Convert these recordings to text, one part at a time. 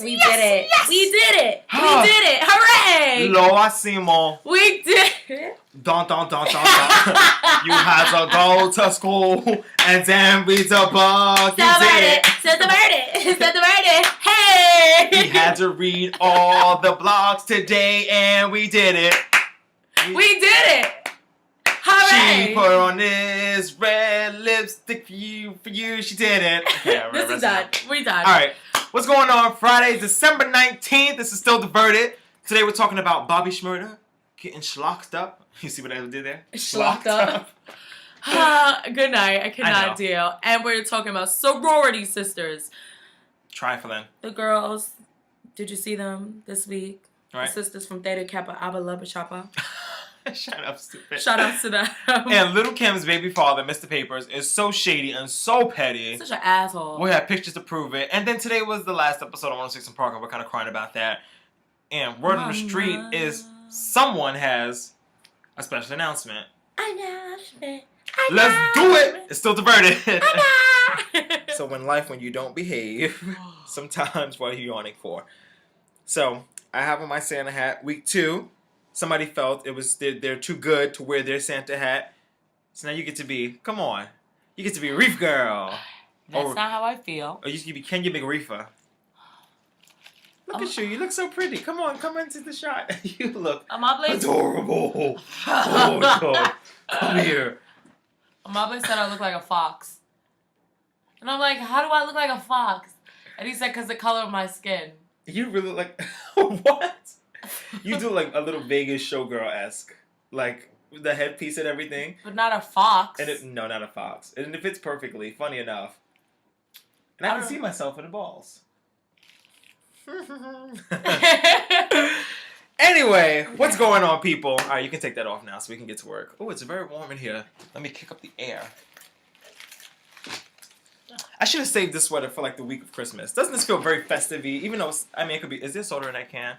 We did it. We did it. We did it. Hooray! Lo hacemos. We did it. Don. You had to go to school and then read the book. You did it. Diverted. Hey! We had to read all the blogs today and we did it. We did it. Hooray! She put on this red lipstick for you. She did it. Okay, this is done. We done. All right. What's going on? Friday, December 19th. This is still Diverted. Today we're talking about Bobby Shmurda getting schlocked up. You see what I did there? Schlocked up. Good night. I cannot deal. And we're talking about Sorority Sisters. Trifling. The girls. Did you see them this week? Right. The sisters from Theta Kappa Abba Lubba Shoppa. Shut up, stupid. Shout out to them. And Lil Kim's baby father, Mr.Papers, is so shady and so petty. Such an asshole. We have pictures to prove it. And then today was the last episode of 106 Park, and we're kind of crying about that. And word on the street is someone has a special announcement. Announcement. Let's do it! It's still Diverted. So when you don't behave, sometimes what are you yawning for? So I have on my Santa hat, week 2. Somebody felt they're too good to wear their Santa hat. So now you get to be, come on. You get to be a reef girl. That's not how I feel. Or you can be Kenya Big Reefer. Look at you. You look so pretty. Come on. Come into the shot. You look adorable. Oh, no. Come here. Amable said I look like a fox. And I'm like, how do I look like a fox? And he said, because the color of my skin. You really like, what? You do like a little Vegas showgirl-esque. Like, the headpiece and everything. But not a fox. No, not a fox. And it fits perfectly, funny enough. And I can see myself in the balls. Anyway, what's going on, people? All right, you can take that off now so we can get to work. Oh, it's very warm in here. Let me kick up the air. I should have saved this sweater for like the week of Christmas. Doesn't this feel very festive-y? Even though, it could be, is there soda in that can?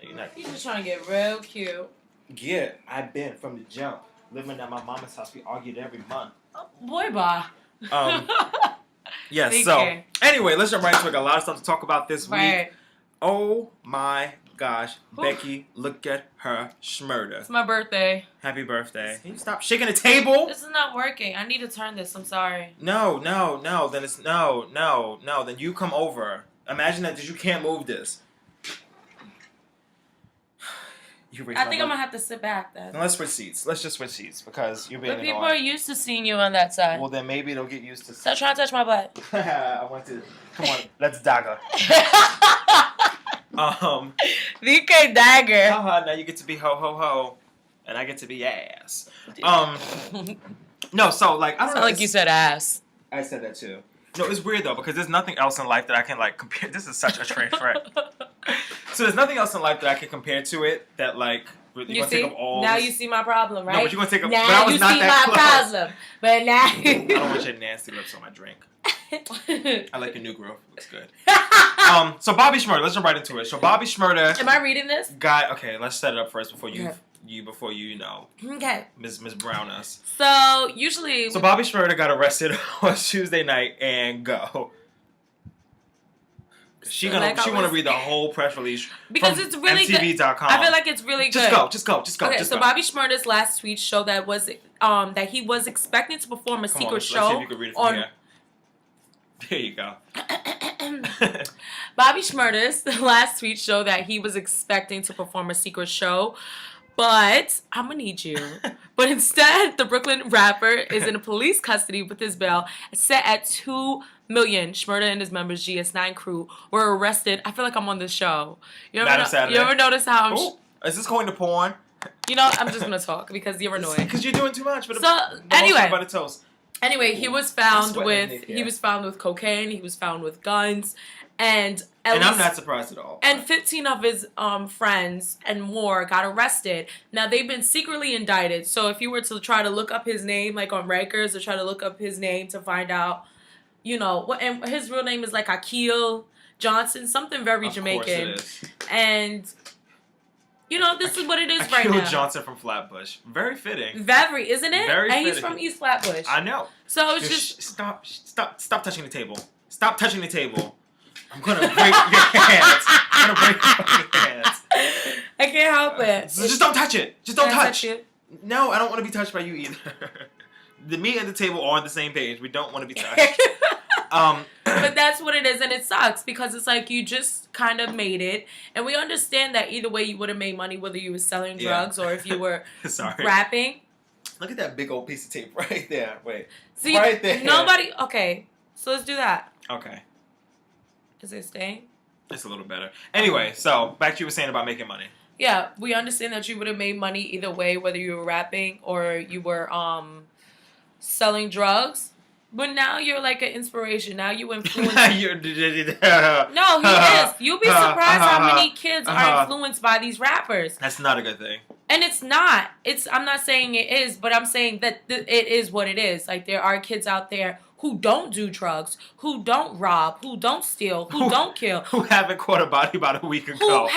You're just trying to get real cute. Yeah, I've been from the jump. Living at my mama's house, we argued every month. Oh, boy, bye. Yes, so, anyway, let's jump right into it. Got a lot of stuff to talk about this week. Oh my gosh, Becky, look at her Shmurda. It's my birthday. Happy birthday. Can you stop shaking the table? This is not working. I need to turn this. I'm sorry. No. Then it's, no. Then you come over. Imagine that you can't move this. I think I'm going to have to sit back then. Now let's switch seats. Let's just switch seats because you're being annoying. But people are used to seeing you on that side. Well, then maybe they'll get used to... Stop trying to touch my butt. I want to... Come on, let's dagger. VK dagger. Now you get to be ho. And I get to be ass. No, so, like, I don't know. Like you said ass. I said that too. No, it's weird though because there's nothing else in life that I can like compare. This is such a train wreck. So there's nothing else in life that I can compare to it that like you see. Now you see my problem, right? No, but you're gonna take up. Now but I was you not see that my close. problem. But now I don't want your nasty lips on my drink. I like your new growth. Looks good. So Bobby Shmurda. Let's jump right into it. So Bobby Shmurda. Am I reading this? Okay, let's set it up first before you. Okay. Miss Brown us. So usually. So Bobby Shmurda got arrested on Tuesday night and go. She want to read the whole press release because from it's really MTV.com. I feel like it's really good. Just go. Okay, so Bobby Shmurda's last tweet showed that that he was expecting to perform a secret show. Let's see if you can read it from here. There you go. Bobby Shmurda's last tweet showed that he was expecting to perform a secret show. But I'm going to need you. But instead, the Brooklyn rapper is in police custody with his bail set at $2 million. Shmurda and his members, GS9 crew, were arrested. I feel like I'm on this show. You ever notice how is this going to porn? You know, I'm just going to talk because you're annoying. Because you're doing too much. Anyway, he was found with cocaine. He was found with guns. And I'm not surprised at all. And 15 of his friends and more got arrested. Now, they've been secretly indicted. So if you were to try to look up his name, like on Rikers, or try to look up his name to find out, and his real name is like Akil Johnson, something very Jamaican. Of course it is. And, this is what it is right now. Akil Johnson from Flatbush. Very fitting. Very, isn't it? Very fitting. He's from East Flatbush. I know. So it's just... Stop touching the table. Stop touching the table. I'm gonna break your hands. I'm gonna break your fucking hands. I can't help it. So just don't touch it. Just don't Can I touch it. No, I don't want to be touched by you either. Me and the table are on the same page. We don't want to be touched. But that's what it is, and it sucks because it's like you just kind of made it, and we understand that either way you would have made money, whether you were selling drugs or if you were rapping. Look at that big old piece of tape right there. Wait. See, right there. Nobody. Okay, so let's do that. Okay. Is it staying? It's a little better. Anyway, so back to you were saying about making money. Yeah, we understand that you would have made money either way, whether you were rapping or you were selling drugs. But now you're like an inspiration. Now you influence. No, he is. You'll be surprised how many kids are influenced by these rappers. That's not a good thing. And it's not. I'm not saying it is, but I'm saying that it is what it is. Like, there are kids out there who don't do drugs, who don't rob, who don't steal, who don't kill. Who haven't caught a body about a week ago.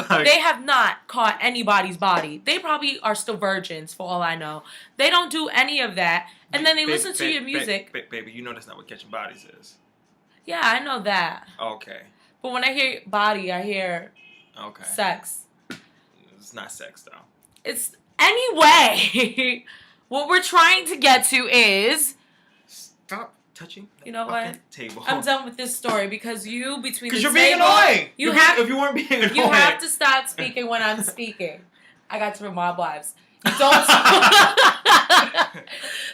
They have not caught anybody's body. They probably are still virgins, for all I know. They don't do any of that. And then they listen to your music. Baby, you know that's not what catching bodies is. Yeah, I know that. Okay. But when I hear body, I hear sex. It's not sex, though. It's... Anyway, what we're trying to get to is... Stop touching you know what? Table. I'm done with this story because you, between the table... Because you're being annoying! If you weren't being annoying... You have to stop speaking when I'm speaking. I got to remind wives. You don't...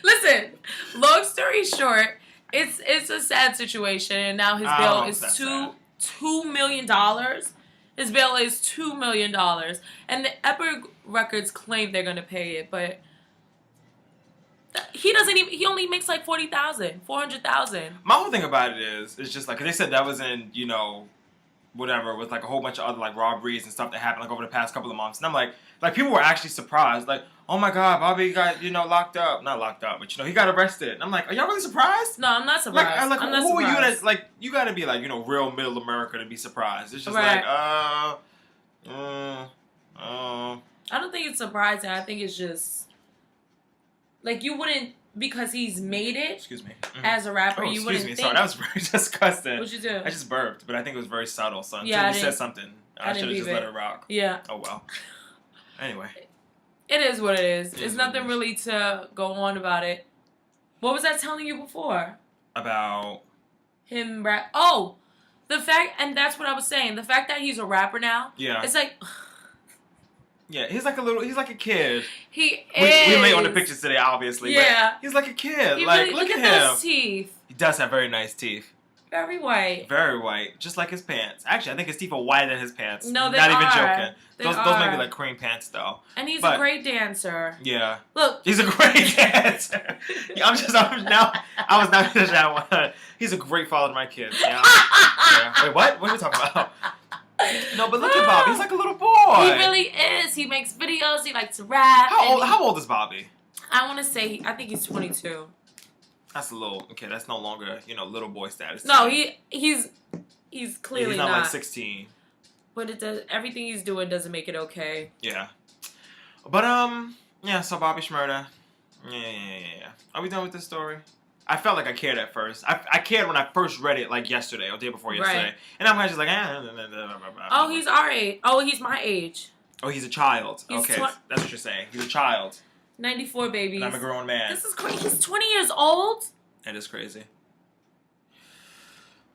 Listen, long story short, it's a sad situation, and now his bill is $2 million. His bill is $2 million, and the Epic Records claim they're gonna pay it, but he doesn't even. He only makes like $400,000. My whole thing about it is, it's just like, 'cause they said that was in, whatever, with like a whole bunch of other like robberies and stuff that happened like over the past couple of months, and I'm like people were actually surprised, like, oh my God, Bobby got locked up, not locked up, but he got arrested. And I'm like, are y'all really surprised? No, I'm not surprised. I'm not surprised. Are you that, like, you gotta be like, real middle America to be surprised. It's just like, I don't think it's surprising. I think it's just like you wouldn't, because he's made it. Excuse me. As a rapper, you wouldn't think. Sorry, that was very disgusting. What'd you do? I just burped, but I think it was very subtle. So until yeah, you said something, I should have just let it rock. Yeah. Oh well. Anyway. It is what it is. There's nothing really to go on about it. What was I telling you before? About him rap. Oh, the fact, and that's what I was saying. The fact that he's a rapper now. Yeah. It's like. Yeah, he's like a kid. He is. We lay on the pictures today, obviously. Yeah. But he's like a kid. Like, look at him. Those teeth. He does have very nice teeth. Very white. Very white. Just like his pants. Actually, I think his teeth are whiter than his pants. No, they Not are. Even joking. Those are. might be like cream pants, though. And he's a great dancer. Yeah. Look. He's a great dancer. I was not finished that one. He's a great father to my kids. Yeah. Yeah. Wait, what? What are we talking about? No, but look at Bobby. He's like a little boy. He really is. He makes videos. He likes to rap. How old is Bobby? I want to say, I think he's 22. That's a little, okay, that's no longer, little boy status. No, he's clearly he's not like 16. But it does, everything he's doing doesn't make it okay. Yeah. But, yeah, so Bobby Shmurda. Yeah. Are we done with this story? I felt like I cared at first. I cared when I first read it, like, yesterday, or the day before yesterday. Right. And I'm kind of just like, Oh, he's our age. Oh, he's my age. Oh, he's a child. Okay, that's what you're saying. He's a child. 94 babies. And I'm a grown man. This is crazy. He's 20 years old? That is crazy.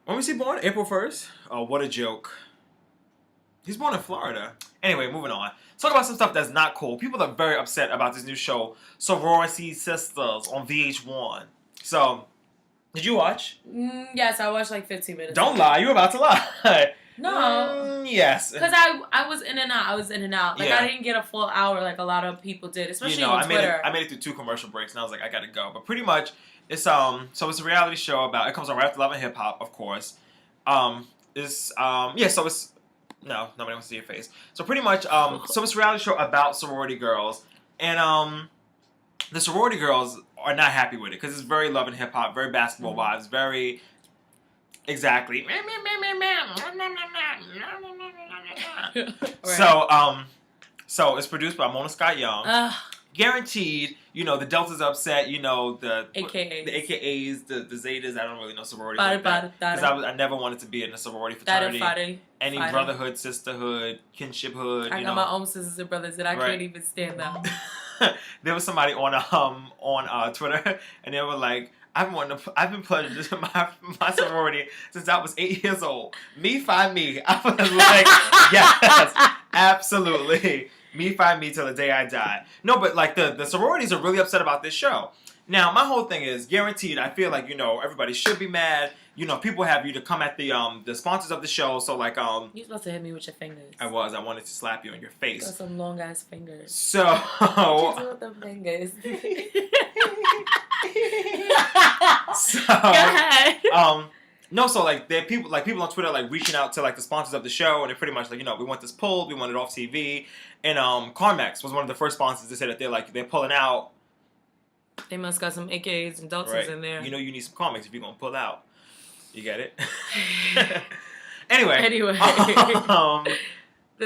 When was he born? April 1st? Oh, what a joke. He's born in Florida. Anyway, moving on. Let's talk about some stuff that's not cool. People are very upset about this new show, Sorority Sisters, on VH1. So, did you watch? Yes, I watched like 15 minutes. Don't lie. You were about to lie. No. Yes. Because I was in and out. Like, I didn't get a full hour like a lot of people did, especially on Twitter. I made it through 2 commercial breaks, and I was like, I gotta go. But pretty much, it's so it's a reality show about, it comes on right after Love and Hip Hop, of course. So it's, no, nobody wants to see your face. So pretty much, so it's a reality show about sorority girls, and the sorority girls are not happy with it, because it's very Love and Hip Hop, very basketball vibes, very... Exactly. Right. So it's produced by Mona Scott Young. guaranteed, the Deltas are upset, the AKAs. the AKAs, the Zetas. I don't really know sororities like that. Because I never wanted to be in a sorority fraternity. Any brotherhood, sisterhood, kinshiphood. I got my own sisters and brothers that I can't even stand them. There was somebody on Twitter, and they were like, I've been pledged to my sorority since I was 8 years old. Me find me. I was like, yes, absolutely. Me find me till the day I die. No, but like the sororities are really upset about this show. Now, my whole thing is guaranteed. I feel like everybody should be mad. People have you to come at the sponsors of the show. So like you're supposed to hit me with your fingers. I wanted to slap you on your face. You got some long ass fingers. So what you do with them fingers? So go ahead. No, so like there are people on Twitter like reaching out to like the sponsors of the show, and they're pretty much like, we want this pulled, we want it off TV. And Carmex was one of the first sponsors that said that they're pulling out. They must got some AKs and Deltas in there. You need some Carmex if you're gonna pull out. You get it? Anyway.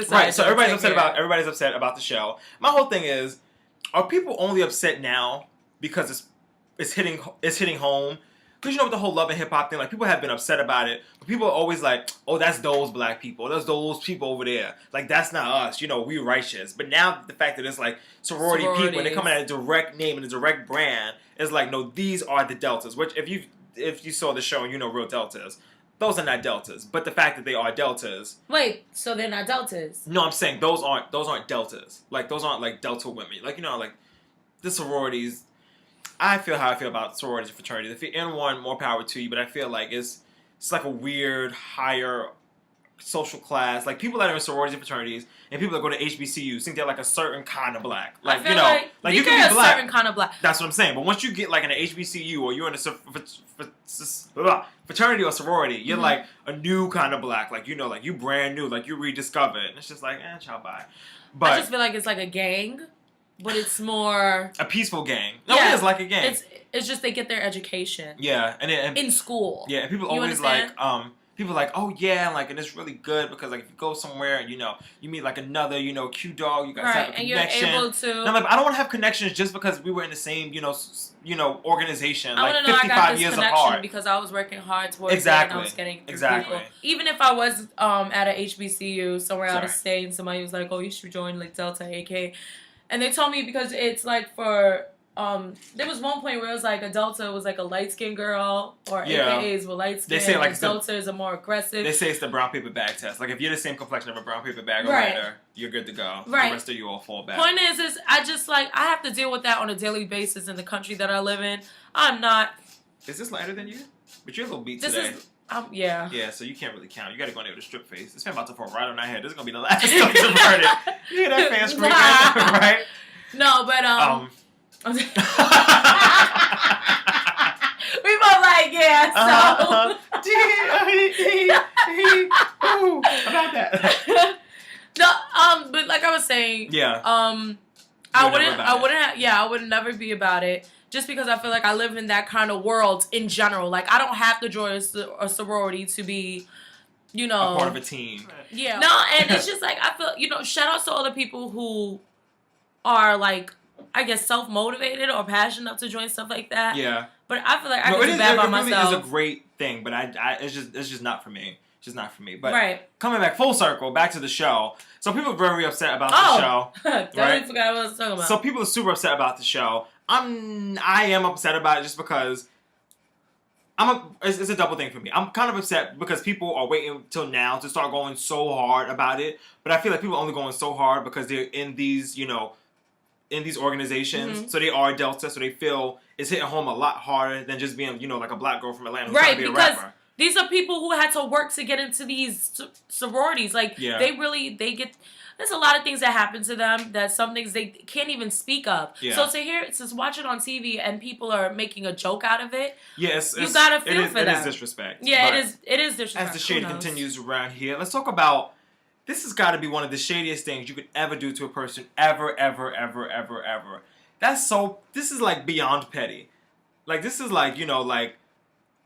Right, so everybody's upset about the show. My whole thing is, are people only upset now because it's hitting home? Because with the whole love and hip hop thing, like people have been upset about it, but people are always like, "Oh, that's those black people. That's those people over there. Like that's not us. We righteous." But now the fact that it's like sorority people, and they're coming at a direct name and a direct brand, is like, no, these are the Deltas. Which if you saw the show and real Deltas, those are not Deltas. But the fact that they are Deltas. Wait, so they're not Deltas? No, I'm saying those aren't Deltas. Like those aren't like Delta women. Like like the sororities. I feel how I feel about sororities and fraternities. If you're in one, more power to you. But I feel like it's like a weird higher social class. Like people that are in sororities and fraternities, and people that go to HBCUs think they're like a certain kind of black. Like I feel like you can be black. Certain kind of black. That's what I'm saying. But once you get like in an HBCU or you're in a fraternity or sorority, you're like a new kind of black. Like like you brand new. Like you rediscovered. And it's just like ciao bye. But I just feel like it's like a gang. But it's more a peaceful gang. No, it is like a gang. It's just they get their education. Yeah, and in school. Yeah, and people always like oh yeah, and it's really good because like if you go somewhere and you meet like another Q dog, you guys have a connection. And you're able to. And I'm like, I don't want to have connections just because we were in the same organization. I like know 55 I got this years connection apart because I was working hard towards it and I was getting people. Even if I was at a HBCU somewhere out of state and somebody was like, oh, you should join like Delta AK. And they told me because it's like for there was one point where it was like a Delta was like a light skinned girl or AKAs were light skinned. They say like Deltas are more aggressive. They say it's the brown paper bag test. Like if you're the same complexion of a brown paper bag or lighter, you're good to go. Right. The rest of you all fall back. Point is I just like I have to deal with that on a daily basis in the country that I live in. I'm not. Is this lighter than you? But you're a little beat today. Yeah. Yeah, so you can't really count. You got to go in there with a strip face. This fan about to fall right on our head. This is going to be the last time Diverted. You hear that fan screaming? Right? No, but, we both like, so. About that. No, but like I was saying. Yeah. I would never be about it. Just because I feel like I live in that kind of world in general. Like, I don't have to join a sorority to be, a part of a team. Yeah. No, and it's just like, I feel, shout outs to all the people who are, like, I guess self-motivated or passionate enough to join stuff like that. Yeah. But I feel like I can do bad by myself. It is a great thing, but it's just not for me. It's just not for me. But coming back full circle, back to the show. So people are very upset about the show. Totally forgot what I was talking about. So people are super upset about the show. I am upset about it just because it's a double thing for me. I'm kind of upset because people are waiting till now to start going so hard about it. But I feel like people are only going so hard because they're in these, in these organizations. Mm-hmm. So they are Delta, so they feel it's hitting home a lot harder than just being, like a black girl from Atlanta who's trying to be a rapper. These are people who had to work to get into these sororities. Like, they get... There's a lot of things that happen to them that some things they can't even speak of. Yeah. So to watch it on TV and people are making a joke out of it, you gotta feel for them. It is disrespect. Yeah, it is disrespect. As the shade continues around here, let's talk about, this has got to be one of the shadiest things you could ever do to a person, ever. This is like beyond petty. Like, this is like,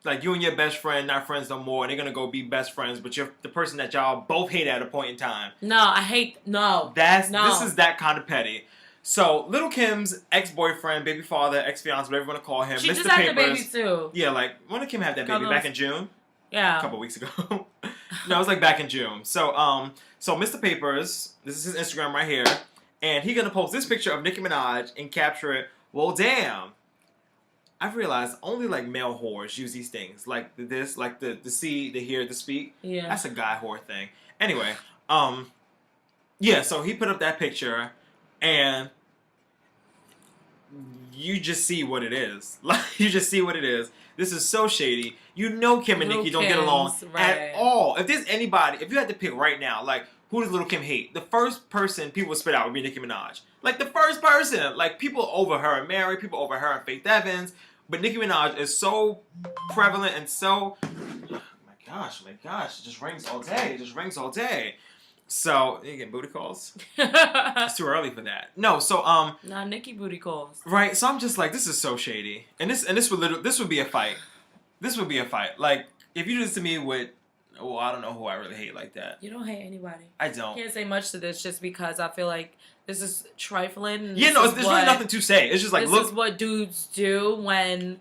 like you and your best friend not friends no more, and they're gonna go be best friends, but you're the person that y'all both hate at a point in time. No, I hate. No, This is that kind of petty. So, Lil Kim's ex-boyfriend, baby father, ex-fiance, whatever you want to call him, She Mr. just had the Papers. baby too. Yeah, like, when did Kim have that baby? Back in June? Yeah. A couple weeks ago. No, it was like back in June. So, Mr. Papers, this is his Instagram right here, and he's gonna post this picture of Nicki Minaj and capture it. Well, damn. I've realized only like male whores use these things, like this, like the see, the hear, the speak. Yeah. That's a guy whore thing. Anyway, yeah. So he put up that picture, and you just see what it is. Like you just see what it is. This is so shady. You know Kim and Nicki don't get along at all. If there's anybody, if you had to pick right now, like who does Lil Kim hate? The first person people would spit out would be Nicki Minaj. Like the first person. Like people over her and Mary, people over her and Faith Evans. But Nicki Minaj is so prevalent and so... Oh my gosh. It just rings all day. It just rings all day. So, you getting booty calls? It's too early for that. No, so, Nah, Nicki booty calls. Right, so I'm just like, this is so shady. And this would be a fight. This would be a fight. Like, if you do this to me with... Well, I don't know who I really hate like that. You don't hate anybody. I don't. I can't say much to this just because I feel like this is trifling. Yeah, no, there's really nothing to say. It's just like, this is what dudes do when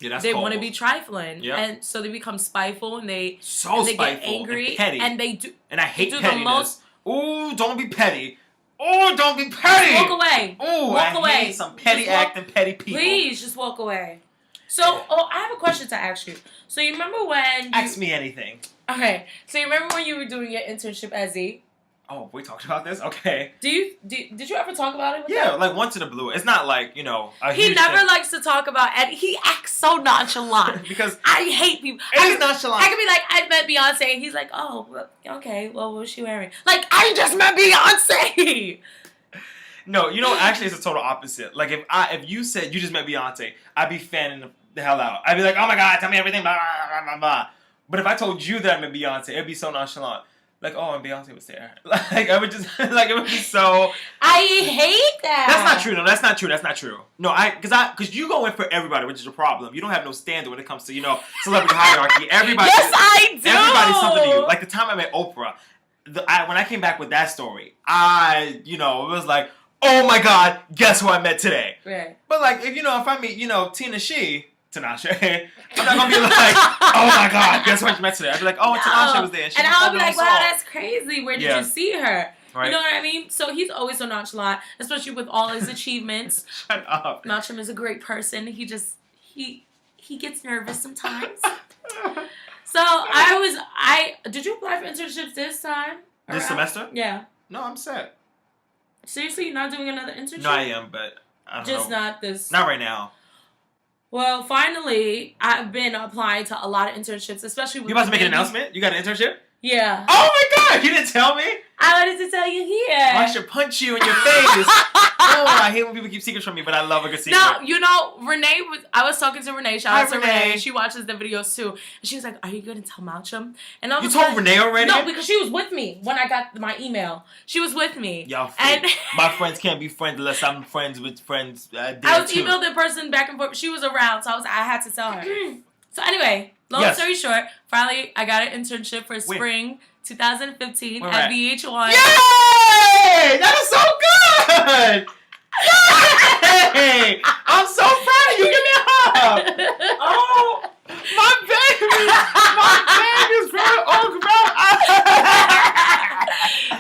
they want to be trifling. Yep. And so they become spiteful and they get angry. And petty. And they do. And I hate do pettiness. Ooh, don't be petty. Oh, don't be petty. Just walk away. Ooh, walk away. Hate some petty acting, petty people. Please, just walk away. So, I have a question to ask you. So, you remember when Ask me anything. Okay. So, you remember when you were doing your internship at Z? Oh, we talked about this? Okay. Did you ever talk about it with him? Like once in a blue. It's not like, you know, he never thing. Likes to talk about Eddie. He acts so nonchalant. Because I hate people. Eddie's nonchalant. I could be like, I met Beyonce, and he's like, oh, okay, well, what was she wearing? Like, I just met Beyonce! No, you know, actually it's the total opposite. Like, if you said you just met Beyonce, I'd be fanning the hell out. I'd be like, oh my God, tell me everything, blah, blah, blah, blah. But if I told you that I met Beyonce, it'd be so nonchalant. Like, oh, and Beyonce was there. Like, I would just, like, it would be so... I hate that. That's not true. No, that's not true. That's not true. No, because you go in for everybody, which is a problem. You don't have no standard when it comes to, you know, celebrity hierarchy. Everybody... Yes, I do! Everybody's something to you. Like, the time I met Oprah, when I came back with that story, it was like, oh my God, guess who I met today? Right. But, like, if I meet, Tinashe, I'm not going to be like, oh my God, guess what you met today? I'd be like, oh, Tinashe was there. And I'll be like, wow, that's crazy. Where did you see her? Right. You know what I mean? So he's always so nonchalant, especially with all his achievements. Shut up. Malcolm is a great person. He gets nervous sometimes. So did you apply for internships this time? This semester? Yeah. No, I'm set. Seriously, you're not doing another internship? No, I am, but I don't know. Just not this. Not right now. Well, finally, I've been applying to a lot of internships, especially with... You about to make an announcement? You got an internship? Yeah. Oh my God! You didn't tell me? I wanted to tell you here. I should punch you in your face. Oh, I hate when people keep secrets from me, but I love a good secret. No, I was talking to Renee. Shout out to Renee. She watches the videos too. And she was like, are you going to tell Malcolm? And I was You told Renee already? No, because she was with me when I got my email. She was with me. Y'all my friends can't be friends unless I'm friends with friends. I was emailed in person back and forth. She was around, so I had to tell her. So anyway, long story short, finally I got an internship for spring 2015 at VH1. Yay! That is so good! Yay! I'm so proud of you. Give me a hug. Oh, my baby! My baby's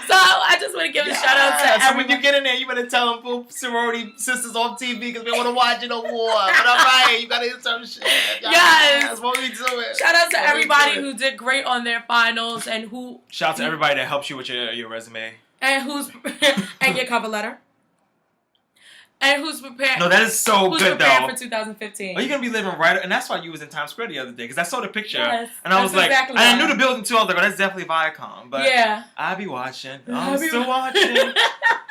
So I just want to give a shout out to everyone. So when you get in there, you better tell them put Sorority Sisters on TV because we want to watch it no more. But all right, you got to do some shit. Yes. That's what we doing. Shout out to everybody who did great on their finals and who... Shout out to everybody that helps you with your resume. And and your cover letter. And who's prepared? No, that is so good though. Who's prepared for 2015? Are you gonna be living right? And that's why you was in Times Square the other day because I saw the picture and I was like, exactly and I knew the building too. I was like, oh, that's definitely Viacom. But yeah, I'll be watching. I'm still watching.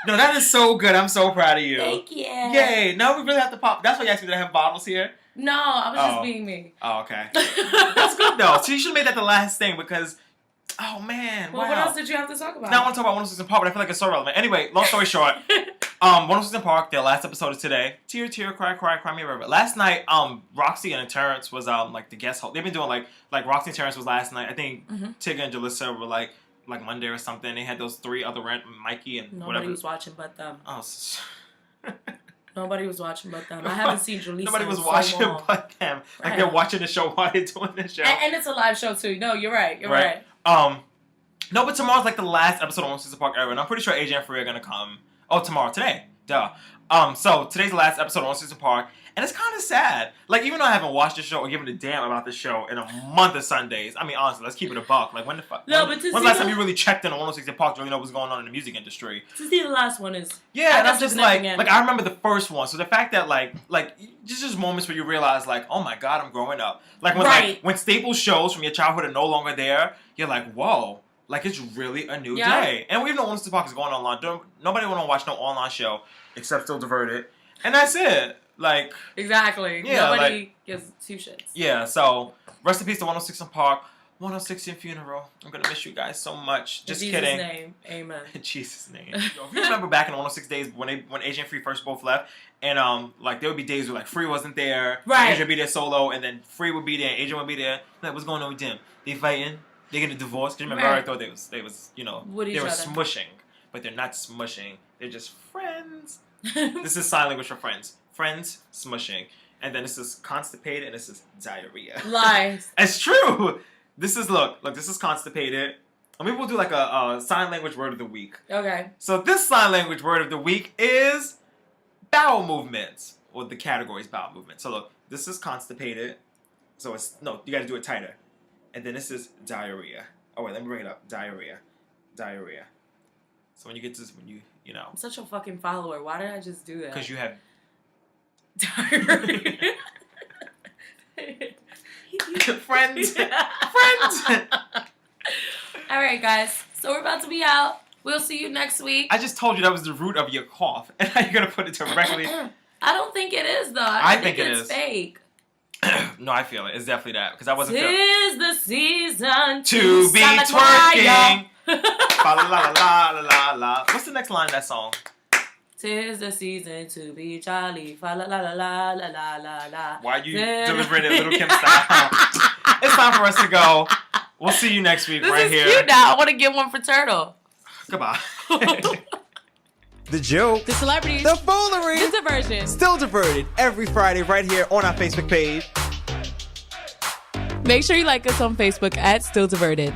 No, that is so good. I'm so proud of you. Thank you. Yay! No, we really have to pop. That's why you asked me to have bottles here. No, I was just being me. Oh, okay. That's good though. So you should have made that the last thing because. Oh man! Well, what else did you have to talk about? Now I want to talk about 106 & Park, but I feel like it's so relevant. Anyway, long story short, 106 & Park. Their last episode is today. Tear, tear, cry, cry, cry me a river. Last night, Roxy and Terrence was like the guest host. They've been doing like Roxy and Terrence was last night. I think Tigger and Jalissa were like Monday or something. They had those three other Mikey and Nobody whatever. was watching but them. Oh, Nobody was watching but them. I haven't seen Jaleesa. Nobody was in watching so long. but them. Like Right. they're watching the show while they're doing the show. And it's a live show too. No, you're right. You're right. No, but tomorrow's like the last episode of One Sister Park era, and I'm pretty sure AJ and Free are gonna come. Oh, today. Duh. So today's the last episode of One Sister Park, and it's kind of sad. Like, even though I haven't watched the show or given a damn about the show in a month of Sundays, I mean, honestly, let's keep it a buck. Like, when the fuck? No, when's but to the see last time you really checked in on 106 Park to really know what's going on in the music industry? To see the last one is That's just like I remember the first one. So the fact that like just moments where you realize like, oh my god, I'm growing up. Like when staple shows from your childhood are no longer there, you're like, whoa. Like, it's really a new day. And we know 106 Park is going online. Nobody want to watch no online show except Still Diverted. And that's it. Like... Exactly. Yeah, Nobody gives two shits. Yeah, so rest in peace to 106 Park. 106 in funeral. I'm going to miss you guys so much. Just kidding. In Jesus' name. Amen. In Jesus' name. Yo, if you remember back in the 106 days when AJ and Free first both left, and like there would be days where like Free wasn't there, right? AJ would be there solo, and then Free would be there, and AJ would be there. Like, what's going on with them? They fighting? They getting a divorce? Because remember, I thought they was they were smushing, but they're not smushing. They're just friends. This is sign language for friends. Friends smushing, and then this is constipated, and this is diarrhea. Lies. It's true. This is look. This is constipated. And maybe we'll do like a sign language word of the week. Okay. So this sign language word of the week is bowel movements, or the category is bowel movement. So look, this is constipated. So it's you got to do it tighter. And then this is diarrhea. Oh wait, let me bring it up. Diarrhea. So when you get to this, you know. I'm such a fucking follower. Why did I just do that? Because you have diarrhea. Friends. All right, guys. So we're about to be out. We'll see you next week. I just told you that was the root of your cough, and now you're gonna put it directly. I don't think it is though. I think it's fake. No, I feel it. It's definitely that because I wasn't. Tis the season to be twerking. Fa la la la la la la. What's the next line of that song? Tis the season to be jolly. Fa la la la la la la la la. Why are you delivering it Lil Kim style? It's time for us to go. We'll see you next week right here. This is cute now. I want to get one for Turtle. Goodbye. The joke, the celebrities, the foolery, the diversion. Still Diverted every Friday right here on our Facebook page. Make sure you like us on Facebook at Still Diverted.